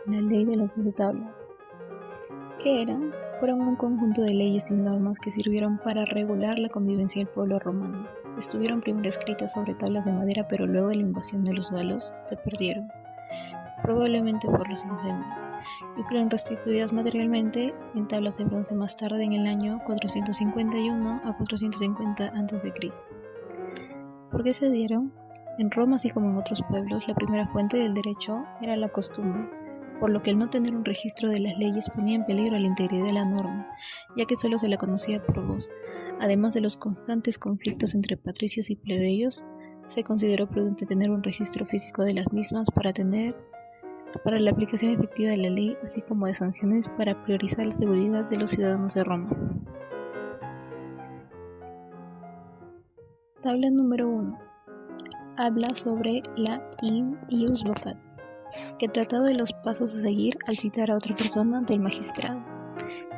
La ley de las 12 tablas. ¿Qué eran? Fueron un conjunto de leyes y normas que sirvieron para regular la convivencia del pueblo romano. Estuvieron primero escritas sobre tablas de madera, pero luego de la invasión de los galos se perdieron, probablemente por los incendios, y fueron restituidas materialmente en tablas de bronce más tarde en el año 451 a 450 a.C. ¿Por qué se dieron? En Roma, así como en otros pueblos, la primera fuente del derecho era la costumbre, por lo que el no tener un registro de las leyes ponía en peligro la integridad de la norma, ya que solo se la conocía por voz. Además de los constantes conflictos entre patricios y plebeyos, se consideró prudente tener un registro físico de las mismas para la aplicación efectiva de la ley, así como de sanciones para priorizar la seguridad de los ciudadanos de Roma. Tabla número 1. Habla sobre la in ius vocati, que trataba de los pasos a seguir al citar a otra persona ante el magistrado.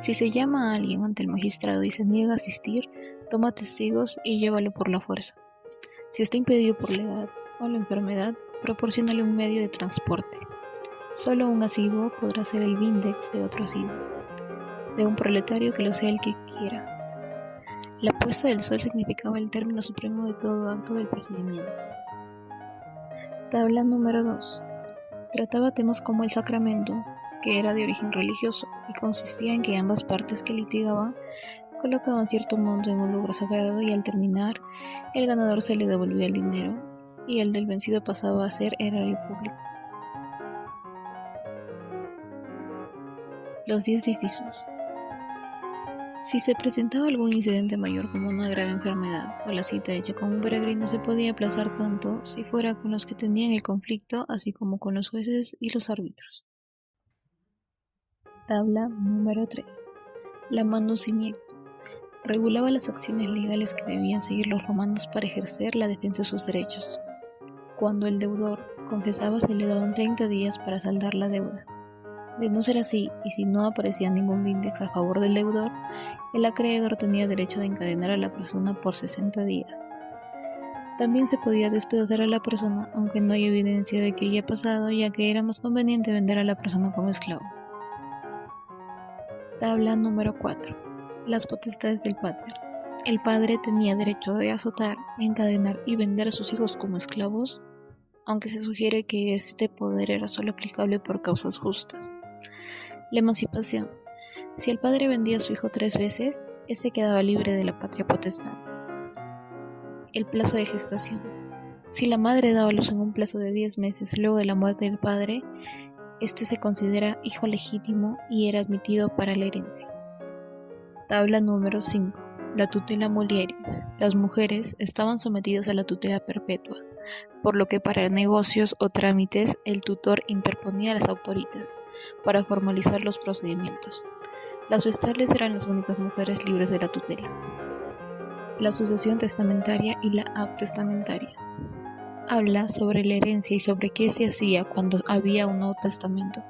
Si se llama a alguien ante el magistrado y se niega a asistir, toma testigos y llévalo por la fuerza. Si está impedido por la edad o la enfermedad, proporciónale un medio de transporte. Solo un asiduo podrá ser el vindex de otro asiduo, de un proletario que lo sea el que quiera. La puesta del sol significaba el término supremo de todo acto del procedimiento. Tabla número 2. Trataba temas como el sacramento, que era de origen religioso y consistía en que ambas partes que litigaban colocaban cierto monto en un lugar sagrado y al terminar el ganador se le devolvía el dinero y el del vencido pasaba a ser erario público. Los 10 divisos. Si se presentaba algún incidente mayor como una grave enfermedad o la cita hecha con un peregrino, se podía aplazar tanto si fuera con los que tenían el conflicto, así como con los jueces y los árbitros. Tabla número 3. La manus iniecto. Regulaba las acciones legales que debían seguir los romanos para ejercer la defensa de sus derechos. Cuando el deudor confesaba, se le daban 30 días para saldar la deuda. De no ser así, y si no aparecía ningún vindex a favor del deudor, el acreedor tenía derecho de encadenar a la persona por 60 días. También se podía despedazar a la persona, aunque no hay evidencia de que haya pasado, ya que era más conveniente vender a la persona como esclavo. Tabla número 4. Las potestades del pater. El padre tenía derecho de azotar, encadenar y vender a sus hijos como esclavos, aunque se sugiere que este poder era solo aplicable por causas justas. La emancipación. Si el padre vendía a su hijo 3 veces, éste quedaba libre de la patria potestad. El plazo de gestación. Si la madre daba a luz en un plazo de 10 meses luego de la muerte del padre, este se considera hijo legítimo y era admitido para la herencia. Tabla número 5. La tutela mulieris. Las mujeres estaban sometidas a la tutela perpetua, por lo que para negocios o trámites el tutor interponía a las autoridades para formalizar los procedimientos. Las vestales eran las únicas mujeres libres de la tutela. La sucesión testamentaria y la abtestamentaria. Habla sobre la herencia y sobre qué se hacía cuando había un nuevo testamento.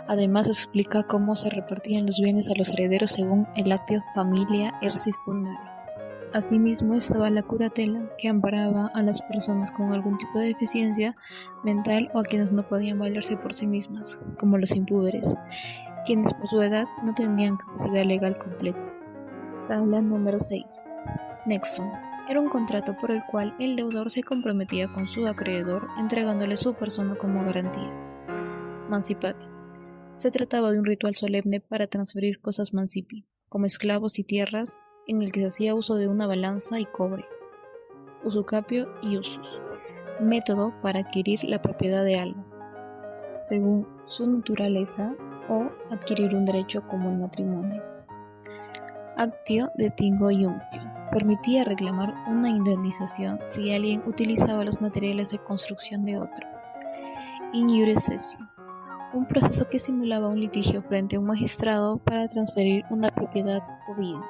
Además explica cómo se repartían los bienes a los herederos según el actio familia hersis pundare. Asimismo estaba la curatela, que amparaba a las personas con algún tipo de deficiencia mental o a quienes no podían valerse por sí mismas, como los impúberes, quienes por su edad no tenían capacidad legal completa. Tabla número 6. Nexum. Era un contrato por el cual el deudor se comprometía con su acreedor entregándole su persona como garantía. Mancipati. Se trataba de un ritual solemne para transferir cosas mancipi, como esclavos y tierras, en el que se hacía uso de una balanza y cobre, usucapio y usus, método para adquirir la propiedad de algo, según su naturaleza, o adquirir un derecho como el matrimonio. Actio de tingo y unctio. Permitía reclamar una indemnización si alguien utilizaba los materiales de construcción de otro. In iure cessio. Un proceso que simulaba un litigio frente a un magistrado para transferir una propiedad o bienes.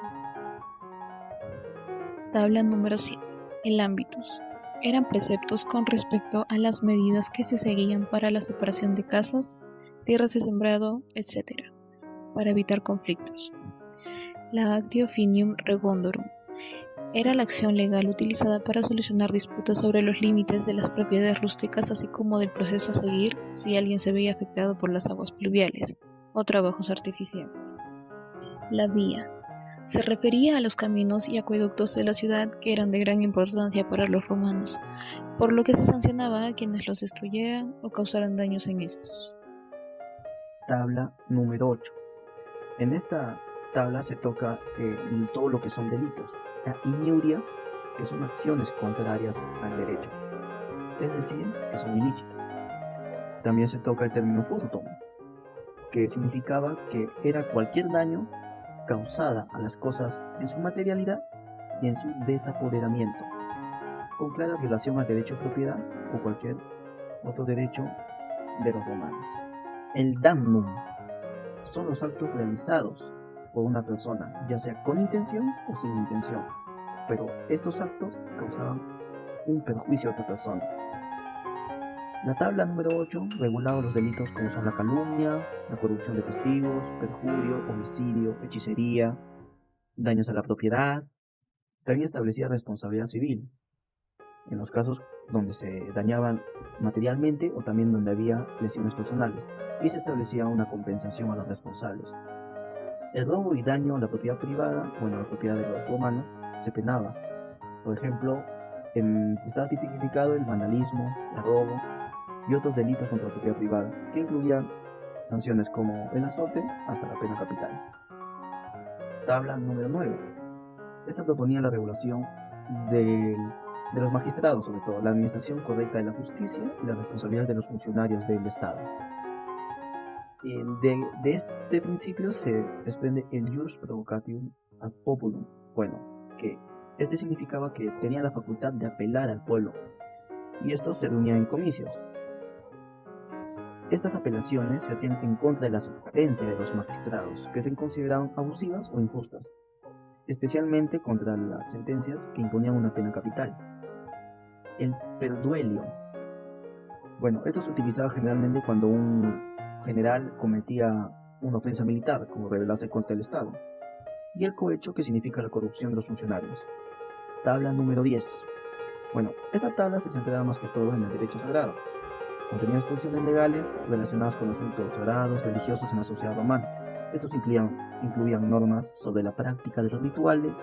Tabla número 7. El ámbitus. Eran preceptos con respecto a las medidas que se seguían para la separación de casas, tierras de sembrado, etc., para evitar conflictos. La actio finium regondorum. Era la acción legal utilizada para solucionar disputas sobre los límites de las propiedades rústicas, así como del proceso a seguir si alguien se veía afectado por las aguas pluviales o trabajos artificiales. La vía se refería a los caminos y acueductos de la ciudad que eran de gran importancia para los romanos, por lo que se sancionaba a quienes los destruyeran o causaran daños en estos. Tabla número 8. En esta tabla se toca todo lo que son delitos. La injuria, que son acciones contrarias al derecho, es decir, que son ilícitas. También se toca el término furtum, que significaba que era cualquier daño causada a las cosas en su materialidad y en su desapoderamiento, con clara violación al derecho de propiedad o cualquier otro derecho de los romanos. El damnum son los actos realizados por una persona, ya sea con intención o sin intención, pero estos actos causaban un perjuicio a otra persona. La tabla número 8 regulaba los delitos como son la calumnia, la corrupción de testigos, perjurio, homicidio, hechicería, daños a la propiedad. También establecía responsabilidad civil, en los casos donde se dañaban materialmente o también donde había lesiones personales, y se establecía una compensación a los responsables. El robo y daño a la propiedad privada o a la propiedad de los romanos se penaba. Por ejemplo, estaba tipificado el vandalismo, el robo y otros delitos contra la propiedad privada, que incluían sanciones como el azote hasta la pena capital. Tabla número 9. Esta proponía la regulación de los magistrados, sobre todo, la administración correcta de la justicia y la responsabilidad de los funcionarios del Estado. De este principio se desprende el jus provocatium ad populum, que este significaba que tenía la facultad de apelar al pueblo, y esto se reunía en comicios. Estas apelaciones se hacían en contra de la sentencia de los magistrados, que se consideraban abusivas o injustas, especialmente contra las sentencias que imponían una pena capital. El perduelio. Esto se utilizaba generalmente cuando un general cometía una ofensa militar, como rebelarse contra el Estado. Y el cohecho, que significa la corrupción de los funcionarios. Tabla número 10. Esta tabla se centraba más que todo en el derecho sagrado. Contenía disposiciones legales relacionadas con asuntos sagrados, religiosos en la sociedad romana. Estos incluían normas sobre la práctica de los rituales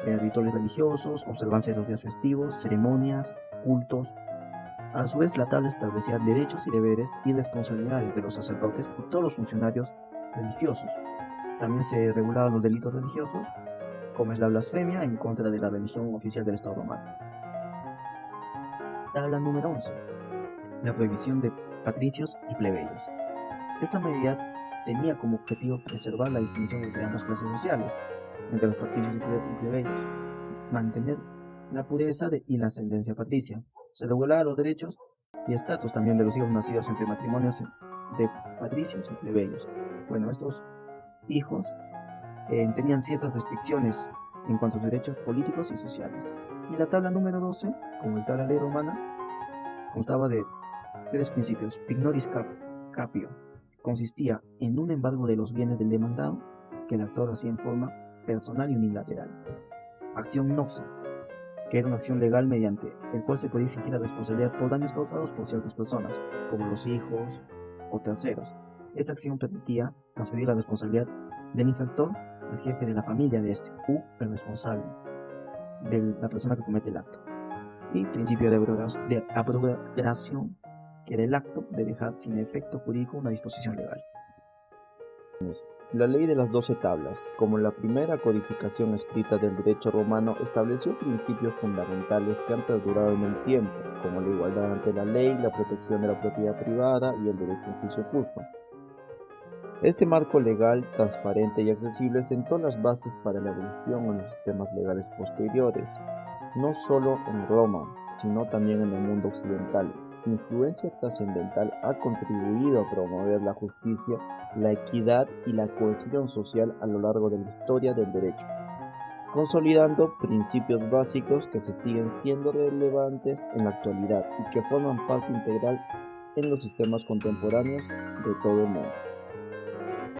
religiosos, observancia de los días festivos, ceremonias, cultos. A su vez, la tabla establecía derechos y deberes y responsabilidades de los sacerdotes y todos los funcionarios religiosos. También se regulaban los delitos religiosos, como es la blasfemia en contra de la religión oficial del Estado romano. Tabla número 11. La prohibición de patricios y plebeyos. Esta medida tenía como objetivo preservar la distinción entre ambas clases sociales, entre los patricios y plebeyos, mantener la pureza y la ascendencia patricia. Se regulaba los derechos y estatus también de los hijos nacidos entre matrimonios de patricios y plebeyos. Estos hijos tenían ciertas restricciones en cuanto a sus derechos políticos y sociales. Y la tabla número 12, como en toda la ley romana, constaba de 3 principios. Pignoris capio consistía en un embargo de los bienes del demandado que el actor hacía en forma personal y unilateral. Acción noxa, que era una acción legal mediante el cual se podía exigir la responsabilidad por daños causados por ciertas personas, como los hijos o terceros. Esta acción permitía transferir la responsabilidad del infractor al jefe de la familia de este, u el responsable de la persona que comete el acto. Y principio de abrogación, que era el acto de dejar sin efecto jurídico una disposición legal. La ley de las 12 tablas, como la primera codificación escrita del derecho romano, estableció principios fundamentales que han perdurado en el tiempo, como la igualdad ante la ley, la protección de la propiedad privada y el derecho a un juicio justo. Este marco legal, transparente y accesible sentó las bases para la evolución en los sistemas legales posteriores, no solo en Roma, sino también en el mundo occidental. Su influencia trascendental ha contribuido a promover la justicia, la equidad y la cohesión social a lo largo de la historia del derecho, consolidando principios básicos que se siguen siendo relevantes en la actualidad y que forman parte integral en los sistemas contemporáneos de todo el mundo.